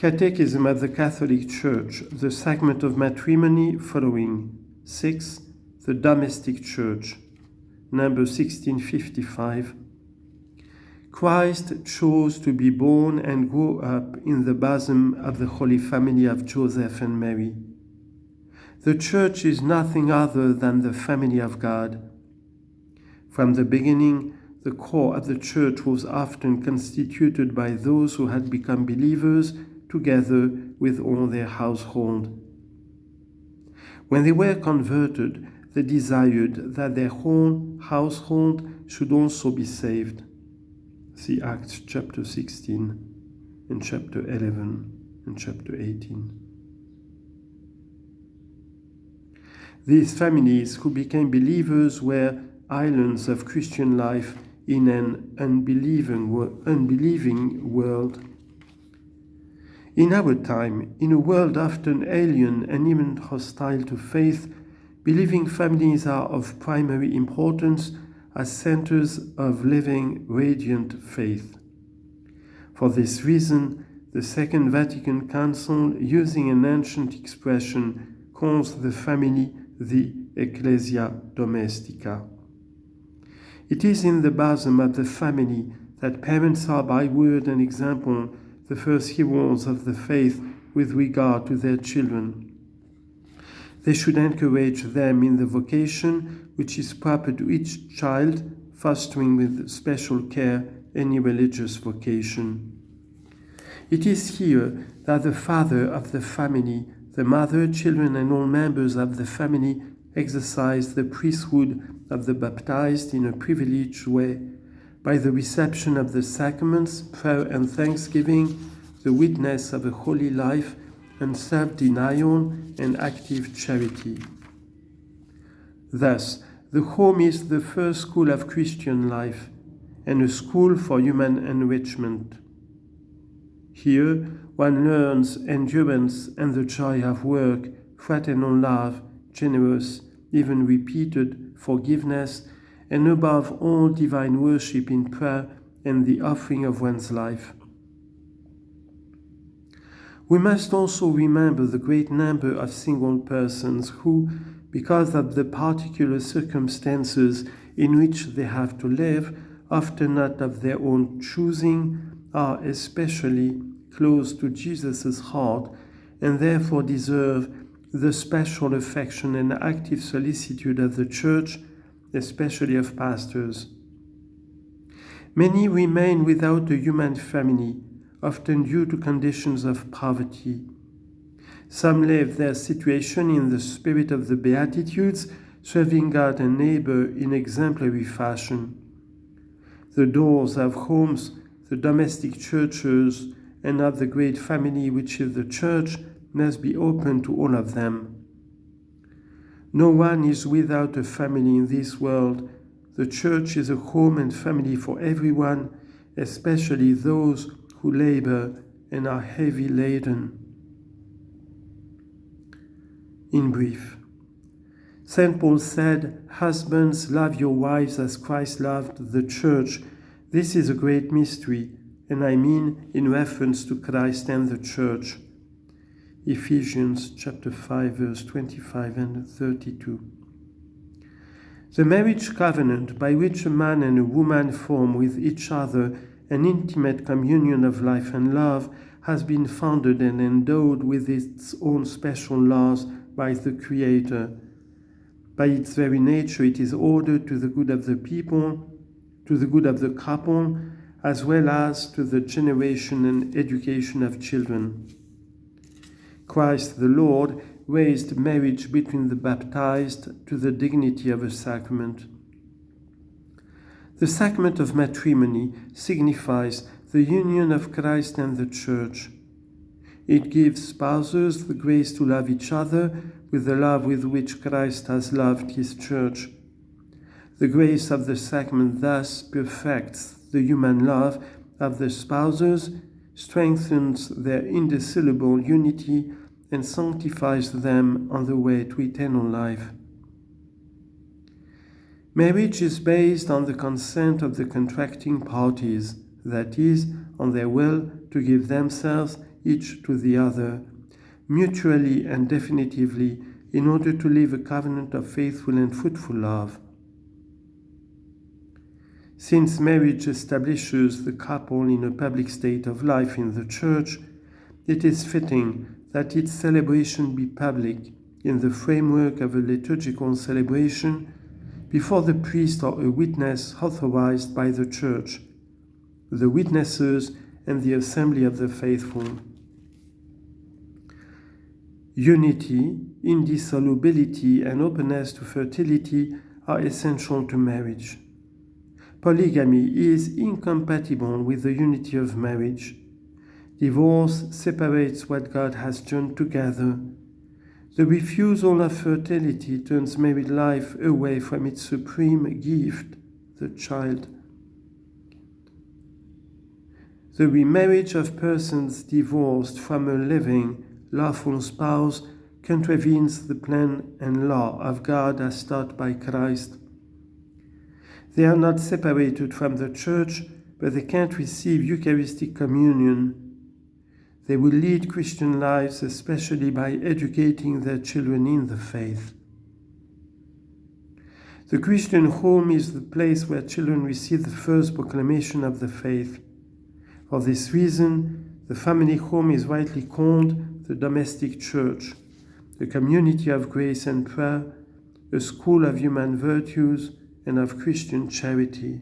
Catechism of the Catholic Church, the sacrament of matrimony following. 6. The domestic church. Number 1655. Christ chose to be born and grow up in the bosom of the Holy Family of Joseph and Mary. The Church is nothing other than the family of God. From the beginning, the core of the Church was often constituted by those who had become believers together with all their household. When they were converted, they desired that their whole household should also be saved. See Acts chapter 16 and chapter 11 and chapter 18. These families who became believers were islands of Christian life in an unbelieving world. In our time, in a world often alien and even hostile to faith, believing families are of primary importance as centers of living, radiant faith. For this reason, the Second Vatican Council, using an ancient expression, calls the family the Ecclesia Domestica. It is in the bosom of the family that parents are by word and example the first heroes of the faith with regard to their children. They should encourage them in the vocation which is proper to each child, fostering with special care any religious vocation. It is here that the father of the family, the mother, children, and all members of the family exercise the priesthood of the baptized in a privileged way, by the reception of the sacraments, prayer and thanksgiving, the witness of a holy life, and self-denial and active charity. Thus, the home is the first school of Christian life and a school for human enrichment. Here, one learns endurance and the joy of work, fraternal love, generous, even repeated forgiveness, and above all, divine worship in prayer and the offering of one's life. We must also remember the great number of single persons who, because of the particular circumstances in which they have to live, often not of their own choosing, are especially close to Jesus' heart and therefore deserve the special affection and active solicitude of the Church, especially of pastors. Many remain without a human family, often due to conditions of poverty. Some live their situation in the spirit of the Beatitudes, serving God and neighbor in exemplary fashion. The doors of homes, the domestic churches, and of the great family which is the Church must be open to all of them. No one is without a family in this world. The Church is a home and family for everyone, especially those who labor and are heavy laden. In brief, St. Paul said, "Husbands, love your wives as Christ loved the Church." This is a great mystery, and I mean in reference to Christ and the Church. Ephesians chapter 5, verse 25 and 32. The marriage covenant by which a man and a woman form with each other an intimate communion of life and love has been founded and endowed with its own special laws by the Creator. By its very nature, it is ordered to the good of the people, to the good of the couple, as well as to the generation and education of children. Christ the Lord raised marriage between the baptized to the dignity of a sacrament. The sacrament of matrimony signifies the union of Christ and the Church. It gives spouses the grace to love each other with the love with which Christ has loved his Church. The grace of the sacrament thus perfects the human love of the spouses, strengthens their indissoluble unity, and sanctifies them on the way to eternal life. Marriage is based on the consent of the contracting parties, that is, on their will to give themselves each to the other, mutually and definitively, in order to live a covenant of faithful and fruitful love. Since marriage establishes the couple in a public state of life in the Church, it is fitting that its celebration be public in the framework of a liturgical celebration before the priest or a witness authorized by the Church, the witnesses, and the assembly of the faithful. Unity, indissolubility, and openness to fertility are essential to marriage. Polygamy is incompatible with the unity of marriage. Divorce separates what God has joined together. The refusal of fertility turns married life away from its supreme gift, the child. The remarriage of persons divorced from a living, lawful spouse contravenes the plan and law of God as taught by Christ. They are not separated from the Church, but they can't receive Eucharistic communion. They will lead Christian lives, especially by educating their children in the faith. The Christian home is the place where children receive the first proclamation of the faith. For this reason, the family home is rightly called the domestic church, a community of grace and prayer, a school of human virtues and of Christian charity.